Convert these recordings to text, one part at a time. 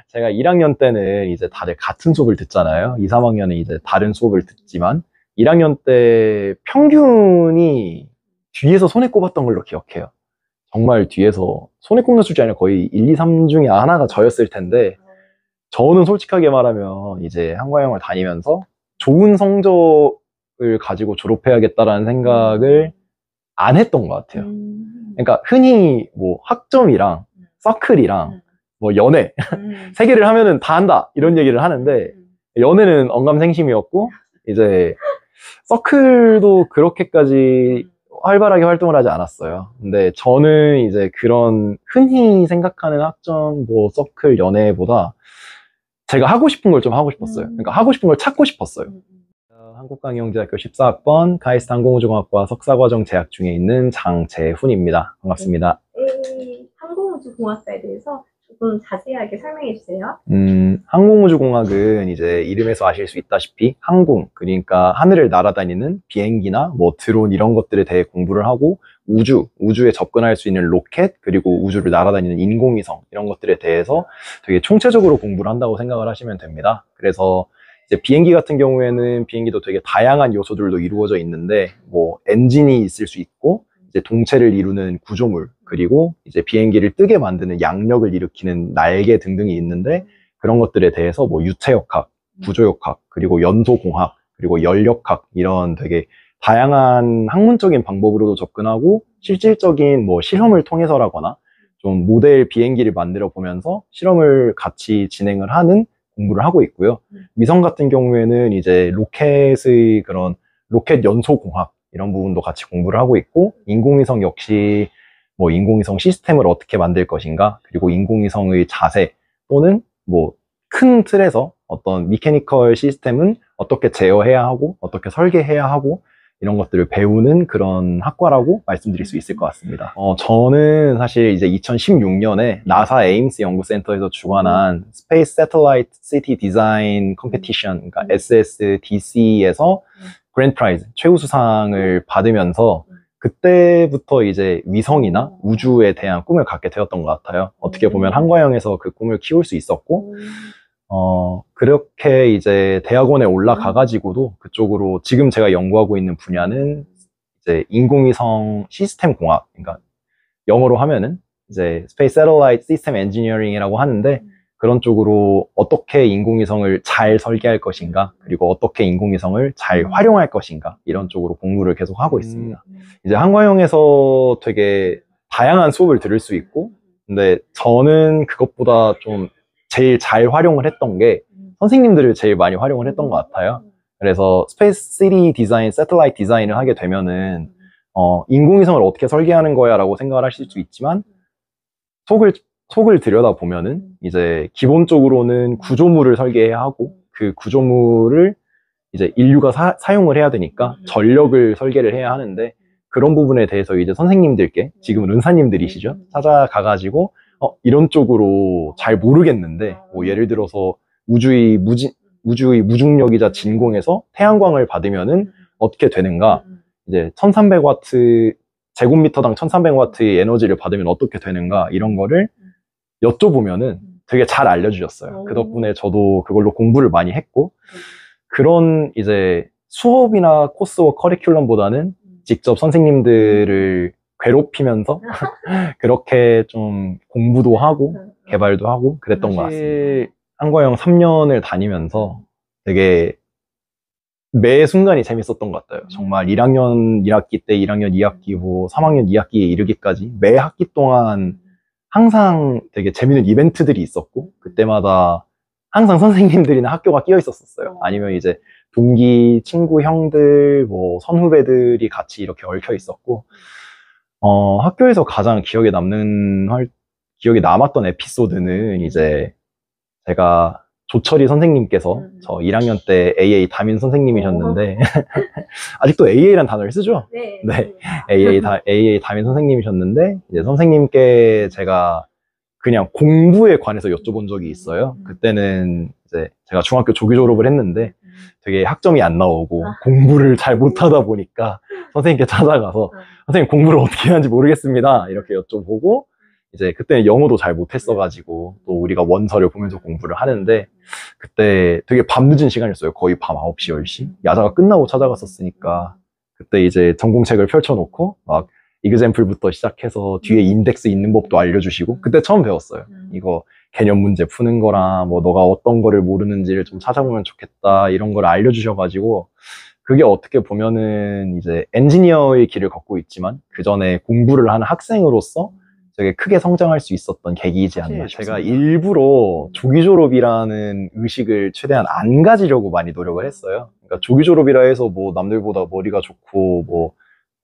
제가 1학년 때는 이제 다들 같은 수업을 듣잖아요. 2, 3학년은 이제 다른 수업을 듣지만 1학년 때 평균이 뒤에서 손에 꼽았던 걸로 기억해요. 정말 뒤에서 손에 꼽는 숫자 아니라 거의 1, 2, 3 중에 하나가 저였을 텐데 저는 솔직하게 말하면 이제 한과형을 다니면서 좋은 성적을 가지고 졸업해야겠다라는 생각을 안 했던 것 같아요. 그러니까 흔히 뭐 학점이랑 서클이랑 뭐 연애 세 개를 하면은 다 한다 이런 얘기를 하는데 연애는 언감생심이었고 이제 서클도 그렇게까지 활발하게 활동을 하지 않았어요. 근데 저는 이제 그런 흔히 생각하는 학점, 뭐 서클, 연애보다 제가 하고 싶은 걸 좀 하고 싶었어요. 그러니까 하고 싶은 걸 찾고 싶었어요. 한국강영대학교 14학번 카이스트 항공우주공학과 석사과정 재학 중에 있는 장재훈입니다. 반갑습니다. 네, 항공우주공학과에 대해서 조금 자세하게 설명해 주세요. 항공우주공학은 이제 이름에서 아실 수 있다시피 항공, 그러니까 하늘을 날아다니는 비행기나 뭐 드론 이런 것들에 대해 공부를 하고 우주에 접근할 수 있는 로켓, 그리고 우주를 날아다니는 인공위성 이런 것들에 대해서 되게 총체적으로 공부를 한다고 생각을 하시면 됩니다. 그래서 이제 비행기 같은 경우에는 비행기도 되게 다양한 요소들로 이루어져 있는데 뭐 엔진이 있을 수 있고 이제 동체를 이루는 구조물, 그리고 이제 비행기를 뜨게 만드는 양력을 일으키는 날개 등등이 있는데 그런 것들에 대해서 뭐 유체역학, 구조역학, 그리고 연소공학, 그리고 열역학 이런 되게 다양한 학문적인 방법으로도 접근하고 실질적인 뭐 실험을 통해서라거나 좀 모델 비행기를 만들어 보면서 실험을 같이 진행을 하는 공부를 하고 있고요. 위성 같은 경우에는 이제 로켓의 그런 로켓 연소공학 이런 부분도 같이 공부를 하고 있고, 인공위성 역시 뭐 인공위성 시스템을 어떻게 만들 것인가, 그리고 인공위성의 자세 또는 뭐 큰 틀에서 어떤 미케니컬 시스템은 어떻게 제어해야 하고 어떻게 설계해야 하고 이런 것들을 배우는 그런 학과라고 말씀드릴 수 있을 것 같습니다. 저는 사실 이제 2016년에 나사 에임스 연구센터에서 주관한 Space Satellite City Design Competition, 그러니까 SSDC에서 그랜드 프라이즈, 최우수상을 받으면서 그때부터 이제 위성이나 우주에 대한 꿈을 갖게 되었던 것 같아요. 어떻게 보면 한과형에서 그 꿈을 키울 수 있었고, 그렇게 이제 대학원에 올라가가지고도 그쪽으로 지금 제가 연구하고 있는 분야는 이제 인공위성 시스템 공학, 그러니까 영어로 하면은 이제 Space Satellite System Engineering이라고 하는데 그런 쪽으로 어떻게 인공위성을 잘 설계할 것인가, 그리고 어떻게 인공위성을 잘 활용할 것인가 이런 쪽으로 공부를 계속 하고 있습니다. 이제 한과형에서 되게 다양한 수업을 들을 수 있고, 근데 저는 그것보다 좀 제일 잘 활용을 했던 게 선생님들을 제일 많이 활용을 했던 것 같아요. 그래서 스페이스 시티 디자인, 새틀라이트 디자인을 하게 되면은 인공위성을 어떻게 설계하는 거야 라고 생각을 하실 수 있지만 속을 들여다보면은 이제 기본적으로는 구조물을 설계해야 하고 그 구조물을 이제 인류가 사용을 해야 되니까 전력을 설계를 해야 하는데, 그런 부분에 대해서 이제 선생님들께, 지금은 은사님들이시죠, 찾아가가지고 이런 쪽으로 잘 모르겠는데 뭐 예를 들어서 우주의 무중력이자 진공에서 태양광을 받으면은 어떻게 되는가, 이제 1300와트 제곱미터당 1300와트의 에너지를 받으면 어떻게 되는가, 이런 거를 여쭤보면은 되게 잘 알려주셨어요. 그 덕분에 저도 그걸로 공부를 많이 했고, 그런 이제 수업이나 코스와 커리큘럼보다는 직접 선생님들을 괴롭히면서 그렇게 좀 공부도 하고 개발도 하고 그랬던 것 같습니다. 한과형 3년을 다니면서 되게 매 순간이 재밌었던 것 같아요. 정말 1학년 1학기 때 1학년 2학기 후 3학년 2학기에 이르기까지 매 학기 동안 항상 되게 재밌는 이벤트들이 있었고, 그때마다 항상 선생님들이나 학교가 끼어 있었어요. 아니면 이제 동기, 친구, 형들, 뭐 선후배들이 같이 이렇게 얽혀 있었고, 학교에서 가장 기억에 남았던 에피소드는 이제 제가 조철이 선생님께서 저 1학년 때 AA 담임 선생님이셨는데 아직도 AA란 단어를 쓰죠? 네. 네. AA 담임 선생님이셨는데 이제 선생님께 제가 그냥 공부에 관해서 여쭤본 적이 있어요. 그때는 이제 제가 중학교 조기 졸업을 했는데 되게 학점이 안 나오고 공부를 잘 못하다 보니까 선생님께 찾아가서 선생님 공부를 어떻게 하는지 모르겠습니다 이렇게 여쭤보고, 이제 그때는 영어도 잘 못했어가지고 또 우리가 원서를 보면서 공부를 하는데 그때 되게 밤늦은 시간이었어요. 거의 밤 9시, 10시. 야자가 끝나고 찾아갔었으니까 그때 이제 전공책을 펼쳐놓고 막 이그젬플부터 시작해서 뒤에 인덱스 있는 법도 알려주시고 그때 처음 배웠어요. 이거 개념 문제 푸는 거랑 뭐 너가 어떤 거를 모르는지를 좀 찾아보면 좋겠다 이런 걸 알려주셔가지고 그게 어떻게 보면은 이제 엔지니어의 길을 걷고 있지만 그 전에 공부를 하는 학생으로서 되게 크게 성장할 수 있었던 계기이지 않나 싶습니다. 제가 일부러 조기 졸업이라는 의식을 최대한 안 가지려고 많이 노력을 했어요. 그러니까 조기 졸업이라 해서 뭐 남들보다 머리가 좋고 뭐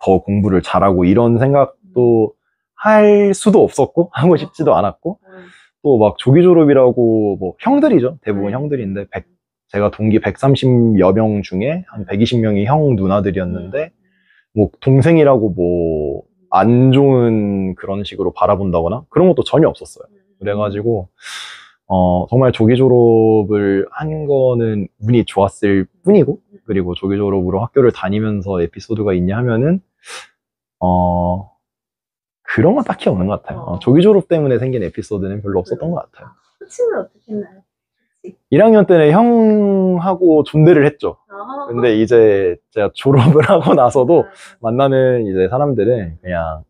더 공부를 잘하고 이런 생각도 할 수도 없었고 하고 싶지도 않았고 또 막 조기 졸업이라고 뭐 형들이죠. 대부분 형들인데 제가 동기 130여 명 중에 한 120명이 형 누나들이었는데 뭐 동생이라고 뭐 안 좋은 그런 식으로 바라본다거나 그런 것도 전혀 없었어요. 그래가지고 정말 조기 졸업을 한 거는 운이 좋았을 뿐이고 그리고 조기 졸업으로 학교를 다니면서 에피소드가 있냐 하면은 그런 건 딱히 없는 것 같아요. 조기 졸업 때문에 생긴 에피소드는 별로 없었던 것 같아요. 코치는 어떻게 했나요? 1학년 때는 형하고 존대를 했죠. 근데 이제 제가 졸업을 하고 나서도 만나는 이제 사람들은 그냥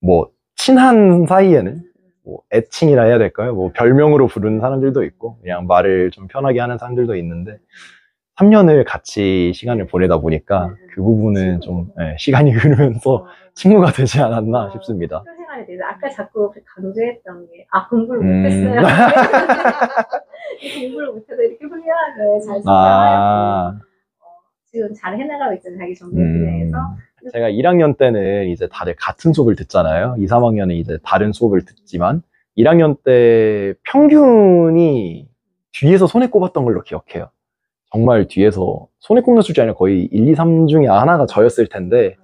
뭐 친한 사이에는 뭐 애칭이라 해야 될까요? 뭐 별명으로 부르는 사람들도 있고 그냥 말을 좀 편하게 하는 사람들도 있는데 3년을 같이 시간을 보내다 보니까 그 부분은 좀 시간이 흐르면서 친구가 되지 않았나 싶습니다. 학교 생활에 대해서 아까 자꾸 강조했던 게 공부를 못했어요. 공부를 못해도 이렇게 훌륭하게 잘 성장하였고 지금 잘 해나가고 있잖아요. 자기 전공 분야에서. 제가 1학년 때는 이제 다들 같은 수업을 듣잖아요. 2, 3학년은 이제 다른 수업을 듣지만 1학년 때 평균이 뒤에서 손에 꼽았던 걸로 기억해요. 정말 뒤에서 손에 꼽는 숫자 아니라 거의 1, 2, 3 중에 하나가 저였을 텐데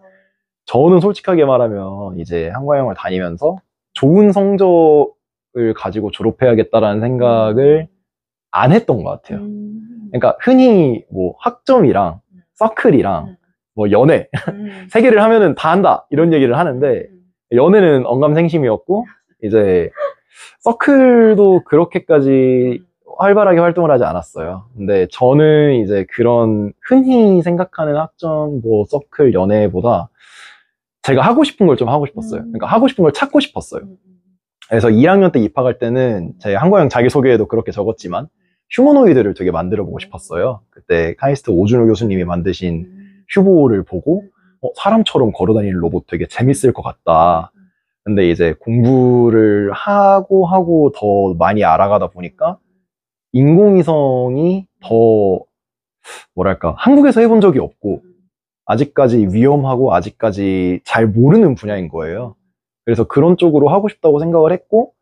저는 솔직하게 말하면 이제 한과형을 다니면서 좋은 성적을 가지고 졸업해야겠다라는 생각을 안 했던 것 같아요. 그러니까 흔히 뭐 학점이랑 서클이랑 뭐 연애 세 개를 하면은 다 한다 이런 얘기를 하는데 연애는 언감생심이었고 이제 서클도 그렇게까지 활발하게 활동을 하지 않았어요. 근데 저는 이제 그런 흔히 생각하는 학점, 뭐 서클, 연애보다 제가 하고 싶은 걸 좀 하고 싶었어요. 그러니까 하고 싶은 걸 찾고 싶었어요. 그래서 2학년 때 입학할 때는 제 한과형 자기소개에도 그렇게 적었지만 휴머노이드를 되게 만들어 보고 싶었어요. 그때 카이스트 오준호 교수님이 만드신 휴보를 보고 사람처럼 걸어다니는 로봇 되게 재밌을 것 같다. 근데 이제 공부를 하고 더 많이 알아가다 보니까 인공위성이 더 뭐랄까 한국에서 해본 적이 없고 아직까지 위험하고 아직까지 잘 모르는 분야인 거예요. 그래서 그런 쪽으로 하고 싶다고 생각을 했고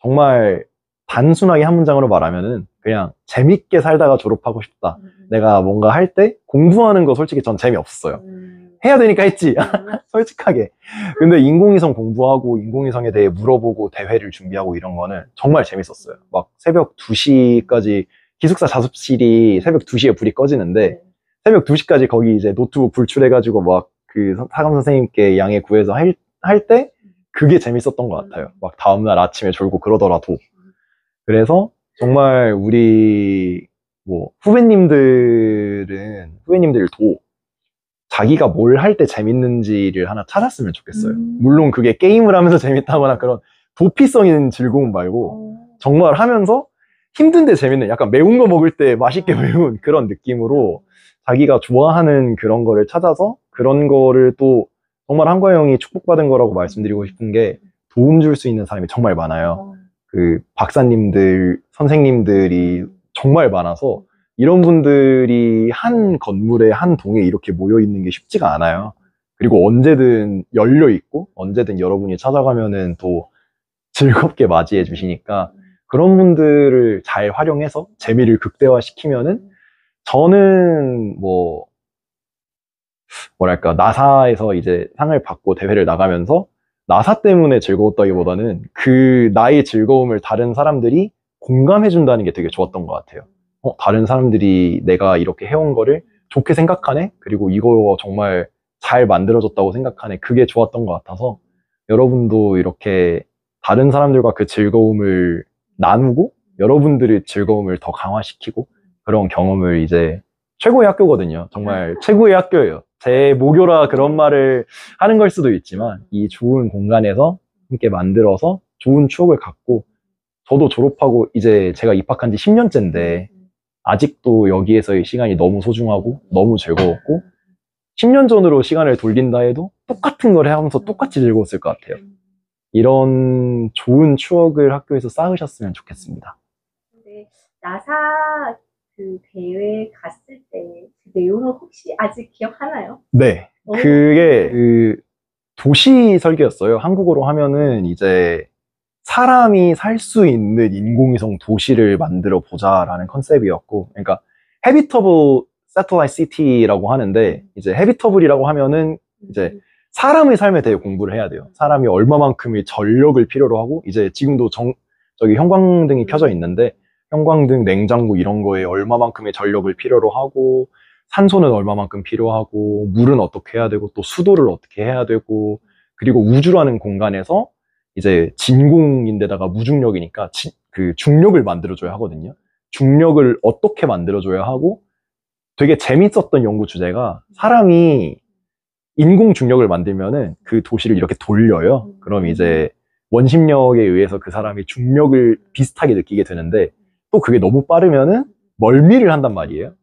정말 단순하게 한 문장으로 말하면은 그냥 재밌게 살다가 졸업하고 싶다. 내가 뭔가 할 때 공부하는 거 솔직히 전 재미없었어요. 해야 되니까 했지. 솔직하게. 근데 인공위성 공부하고 인공위성에 대해 물어보고 대회를 준비하고 이런 거는 정말 재밌었어요. 막 새벽 2시까지 기숙사 자습실이 새벽 2시에 불이 꺼지는데 새벽 2시까지 거기 이제 노트북 불출해가지고 막 그 사감 선생님께 양해 구해서 할 때 그게 재밌었던 것 같아요. 막 다음날 아침에 졸고 그러더라도. 그래서 정말 우리 뭐 후배님들도 자기가 뭘 할 때 재밌는지를 하나 찾았으면 좋겠어요. 물론 그게 게임을 하면서 재밌다거나 그런 도피성 있는 즐거움 말고 정말 하면서 힘든데 재밌는 약간 매운 거 먹을 때 맛있게 매운 그런 느낌으로 자기가 좋아하는 그런 거를 찾아서 그런 거를 또 정말 한과형이 축복받은 거라고 말씀드리고 싶은 게 도움 줄 수 있는 사람이 정말 많아요. 그 박사님들, 선생님들이 정말 많아서 이런 분들이 한 건물에 한 동에 이렇게 모여 있는 게 쉽지가 않아요. 그리고 언제든 열려 있고 언제든 여러분이 찾아가면은 또 즐겁게 맞이해 주시니까 그런 분들을 잘 활용해서 재미를 극대화시키면은 저는 뭐랄까 나사에서 이제 상을 받고 대회를 나가면서 나사 때문에 즐거웠다기보다는 그 나의 즐거움을 다른 사람들이 공감해 준다는 게 되게 좋았던 것 같아요. 다른 사람들이 내가 이렇게 해온 거를 좋게 생각하네? 그리고 이거 정말 잘 만들어졌다고 생각하네? 그게 좋았던 것 같아서 여러분도 이렇게 다른 사람들과 그 즐거움을 나누고 여러분들의 즐거움을 더 강화시키고 그런 경험을 이제 최고의 학교거든요. 정말 최고의 학교예요. 제 모교라 그런 말을 하는 걸 수도 있지만 이 좋은 공간에서 함께 만들어서 좋은 추억을 갖고 저도 졸업하고 이제 제가 입학한 지 10년째인데 아직도 여기에서의 시간이 너무 소중하고 너무 즐거웠고 10년 전으로 시간을 돌린다 해도 똑같은 걸 하면서 똑같이 즐거웠을 것 같아요. 이런 좋은 추억을 학교에서 쌓으셨으면 좋겠습니다. 근데 나사 그 대회 갔을 때 그 내용을 혹시 아직 기억하나요? 네. 그게 그 도시 설계였어요. 한국어로 하면은 이제 사람이 살 수 있는 인공위성 도시를 만들어 보자라는 컨셉이었고, 그러니까 해비터블 새틀라이트 시티라고 하는데, 이제 해비터블이라고 하면은 이제 사람의 삶에 대해 공부를 해야 돼요. 사람이 얼마만큼의 전력을 필요로 하고, 이제 지금도 저기 형광등이 켜져 있는데, 형광등, 냉장고 이런 거에 얼마만큼의 전력을 필요로 하고, 산소는 얼마만큼 필요하고, 물은 어떻게 해야 되고, 또 수도를 어떻게 해야 되고, 그리고 우주라는 공간에서 이제 진공인데다가 무중력이니까 그 중력을 만들어줘야 하거든요. 중력을 어떻게 만들어줘야 하고, 되게 재밌었던 연구 주제가 사람이 인공 중력을 만들면은 그 도시를 이렇게 돌려요. 그럼 이제 원심력에 의해서 그 사람이 중력을 비슷하게 느끼게 되는데 또 그게 너무 빠르면은 멀미를 한단 말이에요.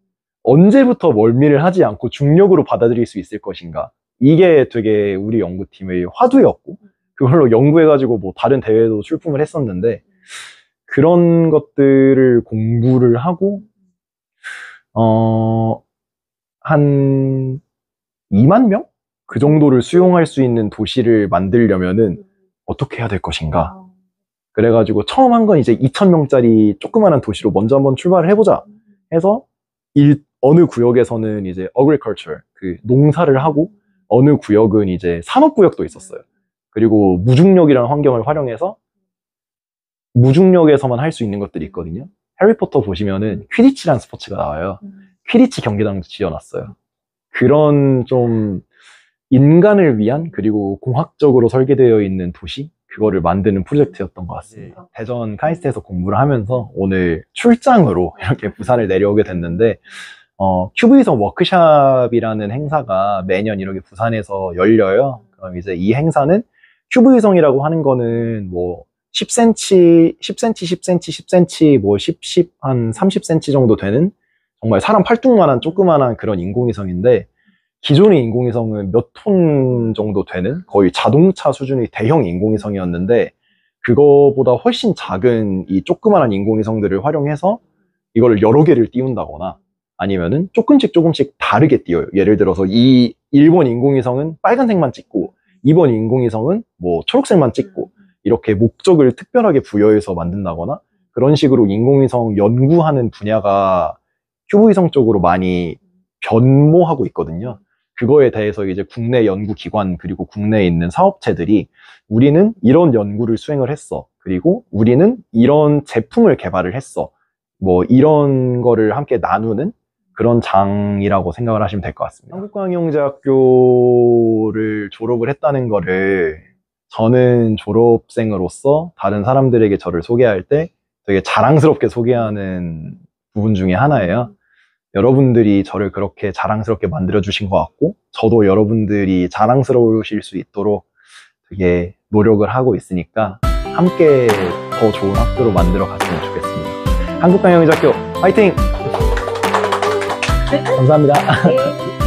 언제부터 멀미를 하지 않고 중력으로 받아들일 수 있을 것인가. 이게 되게 우리 연구팀의 화두였고 그걸로 연구해가지고 뭐 다른 대회도 출품을 했었는데 그런 것들을 공부를 하고 한 2만 명? 그 정도를 수용할 수 있는 도시를 만들려면은 어떻게 해야 될 것인가. 그래가지고 처음 한 건 이제 2,000명짜리 조그마한 도시로 먼저 한번 출발을 해보자 해서 어느 구역에서는 이제 agriculture, 그 농사를 하고 어느 구역은 이제 산업구역도 있었어요. 그리고 무중력이라는 환경을 활용해서 무중력에서만 할 수 있는 것들이 있거든요. 해리포터 보시면은 퀴디치라는 스포츠가 나와요. 퀴디치 경기장도 지어놨어요. 그런 좀 인간을 위한 그리고 공학적으로 설계되어 있는 도시? 그거를 만드는 프로젝트였던 것 같습니다. 대전 카이스트에서 공부를 하면서 오늘 출장으로 이렇게 부산을 내려오게 됐는데 큐브위성 워크샵이라는 행사가 매년 이렇게 부산에서 열려요. 그럼 이제 이 행사는 큐브위성이라고 하는 거는 뭐 10cm, 10cm, 10cm, 10cm, 뭐 10, 한 30cm 정도 되는 정말 사람 팔뚝만한 조그만한 그런 인공위성인데 기존의 인공위성은 몇 톤 정도 되는 거의 자동차 수준의 대형 인공위성이었는데 그거보다 훨씬 작은 이 조그만한 인공위성들을 활용해서 이걸 여러 개를 띄운다거나 아니면은 조금씩 다르게 띄워요. 예를 들어서 이 1번 인공위성은 빨간색만 찍고 2번 인공위성은 뭐 초록색만 찍고 이렇게 목적을 특별하게 부여해서 만든다거나 그런 식으로 인공위성 연구하는 분야가 큐브위성 쪽으로 많이 변모하고 있거든요. 그거에 대해서 이제 국내 연구기관 그리고 국내에 있는 사업체들이 우리는 이런 연구를 수행을 했어. 그리고 우리는 이런 제품을 개발을 했어. 뭐 이런 거를 함께 나누는 그런 장이라고 생각을 하시면 될 것 같습니다. 한국광역영재학교를 졸업을 했다는 거를 저는 졸업생으로서 다른 사람들에게 저를 소개할 때 되게 자랑스럽게 소개하는 부분 중에 하나예요. 여러분들이 저를 그렇게 자랑스럽게 만들어주신 것 같고 저도 여러분들이 자랑스러우실 수 있도록 되게 노력을 하고 있으니까 함께 더 좋은 학교로 만들어 갔으면 좋겠습니다. 한국광역영재학교 화이팅! 감사합니다. 네.